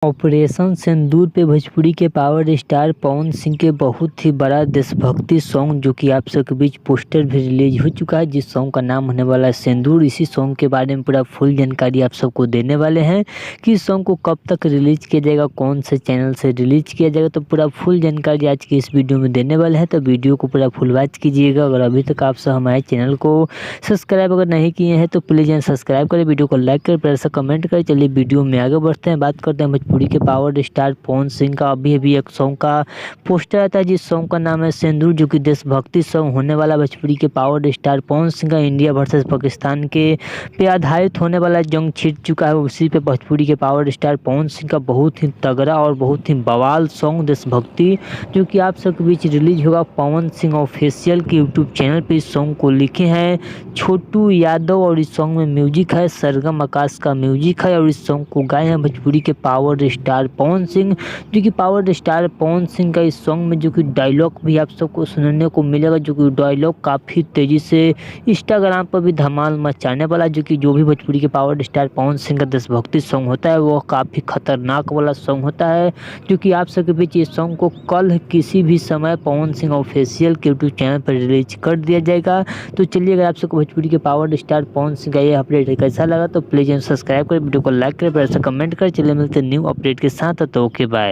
Operation सिंदूर पे भोजपुरी के power star Pawan Singh के बहुत ही बड़ा देशभक्ति सॉन्ग जो कि आप सबके बीच पोस्टर भी रिलीज हो चुका है, जिस सॉन्ग का नाम होने वाला है सिंदूर। इसी सॉन्ग के बारे में पूरा फुल जानकारी आप सबको देने वाले हैं कि इस सॉन्ग को कब तक रिलीज किया जाएगा, कौन से चैनल से रिलीज किया जाएगा। तो पूरा फुल जानकारी आज की इस वीडियो में देने वाले हैं, तो वीडियो को पूरा फुल वॉच कीजिएगा। अगर अभी तक आप सब हमारे चैनल को सब्सक्राइब अगर नहीं किए हैं तो प्लीज़ सब्सक्राइब करें, वीडियो को लाइक करें, प्यार से कमेंट करें। चलिए वीडियो में आगे बढ़ते हैं, बात करते हैं भोजपुरी के पावर स्टार पवन सिंह का। अभी एक सॉन्ग का पोस्टर आता है जिस सॉन्ग का नाम है सिंदूर, जो कि देशभक्ति सॉन्ग होने वाला भोजपुरी के पावर स्टार पवन सिंह का इंडिया वर्सेस पाकिस्तान के पे आधारित होने वाला जंग छिड़ चुका है। उसी पे भोजपुरी के पावर स्टार पवन सिंह का बहुत ही तगड़ा और बहुत ही बवाल सॉन्ग देशभक्ति, जो कि आप सबके बीच रिलीज होगा पवन सिंह ऑफिशियल के यूट्यूब चैनल पे। इस सॉन्ग को लिखे हैं छोटू यादव और इस सॉन्ग में म्यूजिक है सरगम आकाश का म्यूजिक है, और इस सॉन्ग को गाए हैं भोजपुरी के पावर स्टार पवन सिंह। जो कि पावर स्टार पवन सिंह का इस सॉन्ग में जो कि डायलॉग भी आप सबको सुनने को मिलेगा, जो कि डायलॉग काफ़ी तेज़ी से इंस्टाग्राम पर भी धमाल मचाने वाला। जो भी भोजपुरी के पावर स्टार पवन सिंह का देशभक्ति सॉन्ग होता है वो काफ़ी खतरनाक वाला सॉन्ग होता है, जो कि आप सबके बीच इस सॉन्ग को कल किसी भी समय पवन सिंह ऑफिशियल के यूट्यूब चैनल पर रिलीज कर दिया जाएगा। तो चलिए, अगर आप सबको भोजपुरी के पावर स्टार पवन सिंह का ये अपडेट कैसा लगा तो प्लीज़ सब्सक्राइब करें, वीडियो को लाइक करें, प्यार से कमेंट करें। चलिए मिलते हैं न्यू अपडेट के साथ, तो ओके बाय।